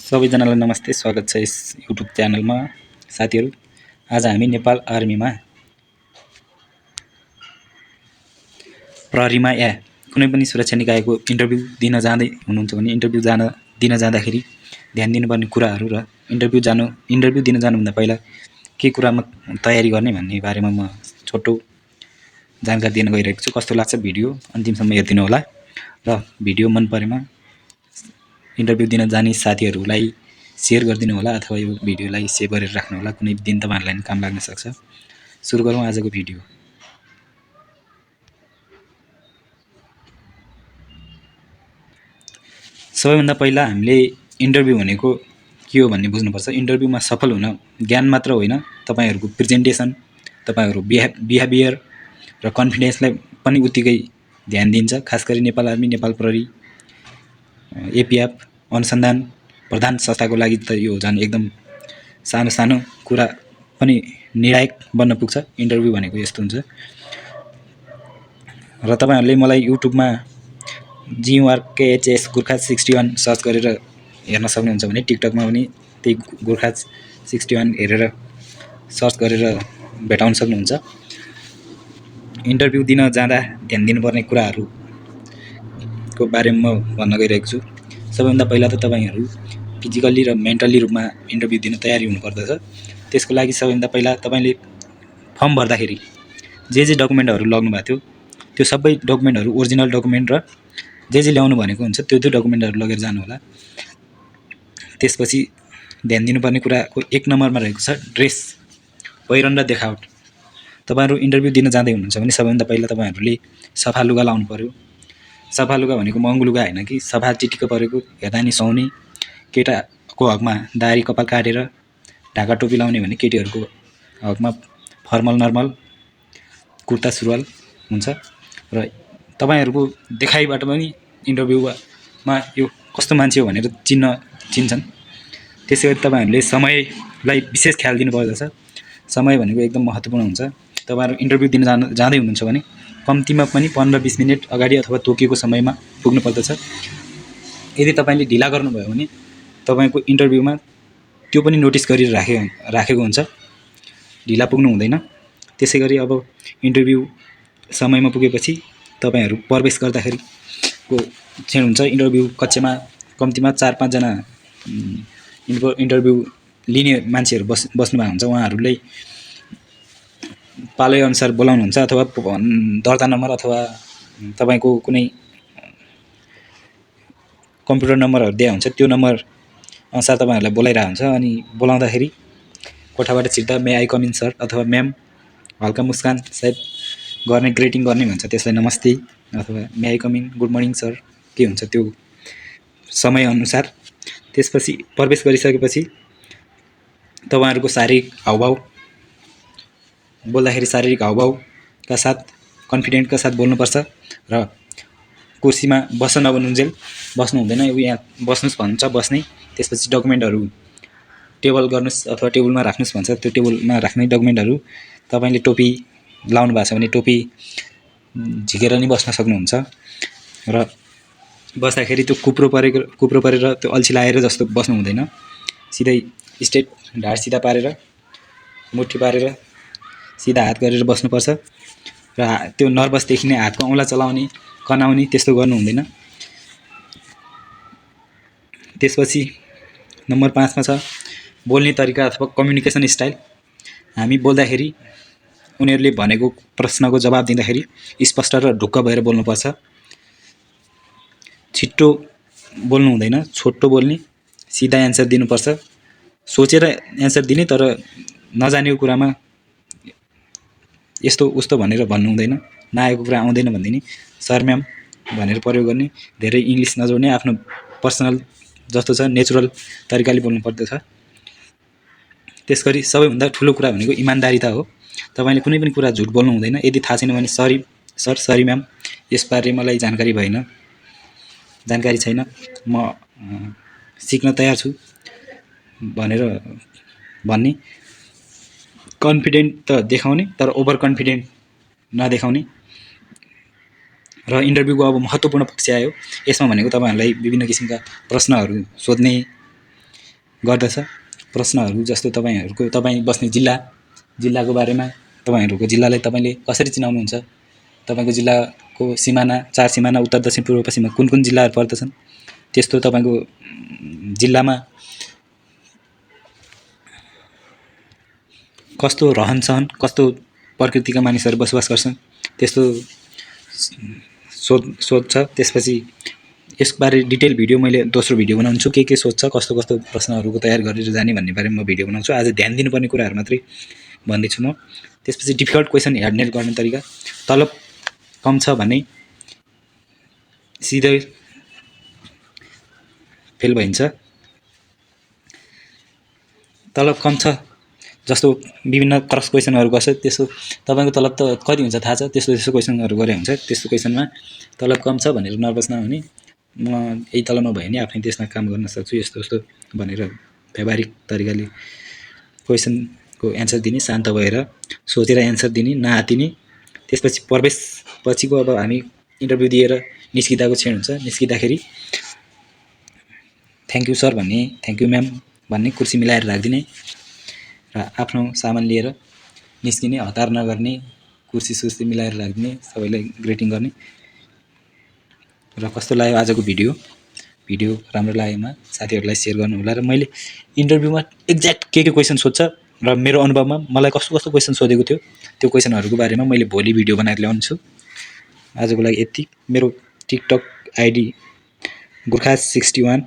सबैजनालाई नमस्ते, स्वागत छ यस युट्युब च्यानलमा। साथीहरू, आज हामी नेपाल आर्मीमा प्रहरीमा या कुनै पनि सुरक्षा निकायको इन्टरभ्यू दिन जाँदै हुनुहुन्छ भने इन्टरभ्यू दिन जाँदाखेरि ध्यान दिनुपर्ने कुराहरू र इन्टरभ्यू दिन जानुभन्दा पहिला के कुरामा तयारी गर्ने भन्ने बारेमा म छोटो जानकारी दिन गइरहेको छु। कस्तो लाग्छ भिडियो अन्तिमसम्म हेरिदिनु होला र भिडियो मन परेमा इन्टरभ्यू दिन जाने साथीहरूलाई सेयर गरिदिनु होला अथवा यो भिडियोलाई सेभ गरेर राख्नु होला, कुनै दिन तपाईँहरूलाई पनि काम लाग्न सक्छ। सुरु गरौँ आजको भिडियो। सबैभन्दा पहिला हामीले इन्टरभ्यू भनेको के हो भन्ने बुझ्नुपर्छ। इन्टरभ्यूमा सफल हुन ज्ञान मात्र होइन, तपाईँहरूको प्रेजेन्टेसन, तपाईँहरू बिहेभियर र कन्फिडेन्सलाई पनि उत्तिकै ध्यान दिन्छ। खास गरी नेपाल आर्मी, नेपाल प्रहरी, एपिएफ अनुसन्धान प्रधान संस्थाको लागि त यो झन् एकदम सानो कुरा पनि निर्णायक बन्न पुग्छ। इन्टरभ्यू भनेको यस्तो हुन्छ। र तपाईँहरूले मलाई युट्युबमा GURKHS गोर्खा 61 सर्च गरेर हेर्न सक्नुहुन्छ भने टिकटकमा पनि त्यही गोर्खा 61 हेरेर सर्च गरेर भेटाउन सक्नुहुन्छ। इन्टरभ्यू दिन जाँदा ध्यान दिनुपर्ने कुराहरूको बारेमा म भन्न गइरहेको छु। सबैभन्दा पहिला त तपाईँहरू फिजिकल्ली र मेन्टल्ली रूपमा इन्टरभ्यू दिन तयारी हुनुपर्दछ। त्यसको लागि सबैभन्दा पहिला तपाईँले फर्म भर्दाखेरि जे डकुमेन्टहरू लग्नु भएको थियो त्यो सबै डकुमेन्टहरू, ओरिजिनल डकुमेन्ट र जे ल्याउनु भनेको हुन्छ त्यो डकुमेन्टहरू लगेर जानु होला। त्यसपछि ध्यान दिनुपर्ने कुराको 1 नम्बरमा रहेको छ ड्रेस, पहिरन र देखावट। तपाईँहरू इन्टरभ्यू दिन जाँदै हुनुहुन्छ भने सबैभन्दा पहिला तपाईँहरूले सफा लुगा लाउनु पर्यो। सफा लुगा भनेको महँगो लुगा होइन कि सफा चिटिक्क परेको, हेर्दा नि सुहाउने। केटाको हकमा दाह्री कपाल काटेर ढाका टोपी लाउने भने केटीहरूको हकमा फर्मल नर्मल कुर्ता सुरुवाल हुन्छ। र तपाईँहरूको देखाइबाट पनि इन्टरभ्यूमा यो कस्तो मान्छे हो भनेर चिन्छन्। त्यसै गरी तपाईँहरूले समयलाई विशेष ख्याल दिनुपर्दछ। समय भनेको एकदम महत्त्वपूर्ण हुन्छ। तपाईँहरू इन्टरभ्यू दिन जाँदै हुनुहुन्छ भने कम्तीमा पनि 15-20 मिनट अगाडि अथवा तोकिएको समयमा पुग्नुपर्दछ। यदि तपाईँले ढिला गर्नुभयो भने तपाईँको इन्टरभ्यूमा त्यो पनि नोटिस गरेर राखेको हुन्छ, ढिला पुग्नु हुँदैन। त्यसै गरी अब इन्टरभ्यू समयमा पुगेपछि तपाईँहरू प्रवेश गर्दाखेरिको क्षण हुन्छ। इन्टरभ्यू कक्षमा कम्तीमा 4-5 जना इन्टरभ्यू लिने मान्छेहरू बस्नु भएको हुन्छ। उहाँहरूलाई पालैअनुसार बोलाउनुहुन्छ अथवा दर्ता नम्बर अथवा तपाईँको कुनै कम्प्युटर नम्बरहरू दिएको हुन्छ, त्यो नम्बर अनुसार तपाईँहरूलाई बोलाइरहेको हुन्छ। अनि बोलाउँदाखेरि कोठाबाट छिर्दा मे आई कम इन सर अथवा म्याम हल्का मुस्कान सायद गर्ने, ग्रेटिङ गर्ने भन्छ त्यसलाई नमस्ते अथवा may I come in, good morning sir के हुन्छ त्यो समयअनुसार। त्यसपछि प्रवेश गरिसकेपछि तपाईँहरूको शारीरिक हावभाव, बोल्दाखेरि शारीरिक हावभावका साथ कन्फिडेन्टका साथ बोल्नुपर्छ। र कुर्सीमा बस्न नबन्नुन्जेल बस्नु हुँदैन। यहाँ बस्नुहोस् भन्छ बस्ने। त्यसपछि डकुमेन्टहरू टेबल गर्नुहोस् अथवा टेबलमा राख्नुहोस् भन्छ, त्यो टेबलमा राख्ने डकुमेन्टहरू। तपाईँले टोपी लाउनु भएको छ भने टोपी झिकेर नि बस्न सक्नुहुन्छ। र बस्दाखेरि त्यो कुप्रो परेर त्यो अल्छी लागेर जस्तो बस्नु हुँदैन। सिधै स्ट्रेट ढाड सिधा पारेर मुठी पारेर सिधा हात गरेर बस्नुपर्छ। र त्यो नर्भस देखिने, हातको औँला चलाउने, कनाउने त्यस्तो गर्नु हुँदैन। त्यसपछि नम्बर 5 मा छ बोल्ने तरिका अथवा कम्युनिकेसन स्टाइल। हामी बोल्दाखेरि उनीहरूले भनेको प्रश्नको जवाब दिँदाखेरि स्पष्ट र ढुक्क भएर बोल्नुपर्छ। छिट्टो बोल्नु हुँदैन, छोटो बोल्ने, सिधा एन्सर दिनुपर्छ। सोचेर एन्सर दिने, तर नजानेको कुरामा यस्तो उस्तो भनेर भन्नु हुँदैन। नआएको कुरा आउँदैन भनिदिने, सर म्याम भनेर प्रयोग गर्ने। धेरै इङ्ग्लिस नजोड्ने, आफ्नो पर्सनल जस्तो छ नेचुरल तरिकाले बोल्नु पर्दछ। त्यसगरी सबैभन्दा ठुलो कुरा भनेको इमान्दारिता हो। तपाईँले कुनै पनि कुरा झुट बोल्नु हुँदैन। यदि थाहा छैन भने सरी सर, सरी म्याम, यसबारे मलाई जानकारी छैन, म सिक्न तयार छु भनेर भन्ने। कन्फिडेन्ट त देखाउने, तर ओभर कन्फिडेन्ट नदेखाउने। र इन्टरभ्यूको अब महत्त्वपूर्ण पक्ष आयो। यसमा भनेको तपाईँहरूलाई विभिन्न किसिमका प्रश्नहरू सोध्ने, गर्दछ। प्रश्नहरू जस्तो तपाईँ बस्ने जिल्लाको बारेमा, तपाईँहरूको जिल्लालाई तपाईँले कसरी चिनाउनुहुन्छ, तपाईँको जिल्लाको सिमाना, 4 सिमाना उत्तर दक्षिण पूर्व पश्चिममा कुन कुन जिल्लाहरू पर्दछन्, त्यस्तो तपाईँको जिल्लामा कस्तो रहनसहन, कस्तो प्रकृतिका मानिसहरू बसोबास गर्छन्, त्यस्तो सोध्छ। त्यसपछि यसबारे डिटेल भिडियो मैले दोस्रो भिडियो बनाउँछु, के सोध्छ, कस्तो कस्तो प्रश्नहरूको तयार गरेर जाने भन्ने बारेमा म भिडियो बनाउँछु। आज ध्यान दिनुपर्ने कुराहरू मात्रै भन्दैछु म। त्यसपछि डिफिकल्ट क्वेसन ह्यान्डल गर्ने तरिका, तलब कम छ भने सिधै फेल भइन्छ। तलब कम छ जस्तो विभिन्न क्रस क्वेसनहरू गर्छ, त्यसो तपाईँको तलब त कति हुन्छ थाहा छ, त्यस्तो क्वेसनहरू गरे हुन्छ। त्यस्तो क्वेसनमा तलब कम छ भनेर नर्भस नहुने, म यही तलबमा भयो भने आफ्नै देशमा काम गर्न सक्छु, यस्तो भनेर व्यावहारिक तरिकाले क्वेसनको एन्सर दिने, शान्त भएर सोचेर एन्सर दिने, नआत्तिने। त्यसपछि प्रवेश पछिको अब हामी इन्टरभ्यू दिएर निस्किँदाको क्षण हुन्छ। निस्किँदाखेरि थ्याङ्क यू सर भन्ने, थ्याङ्क यू म्याम भन्ने, कुर्सी मिलाएर राखिदिने र आफ्नो सामान लिएर निस्किने, हतार नगर्ने, कुर्सी मिलाएर राखिदिने, सबैलाई ग्रिटिङ गर्ने। र कस्तो लाग्यो आजको भिडियो राम्रो लागेमा साथीहरूलाई सेयर गर्नु होला। र मैले इन्टरभ्यूमा एक्ज्याक्ट के क्वेसन सोध्छ र मेरो अनुभवमा मलाई कस्तो क्वेसन सोधेको थियो, त्यो क्वेसनहरूको बारेमा मैले भोलि भिडियो बनाएर ल्याउँछु। आजको लागि यति। मेरो टिकटक आइडी गोर्खा61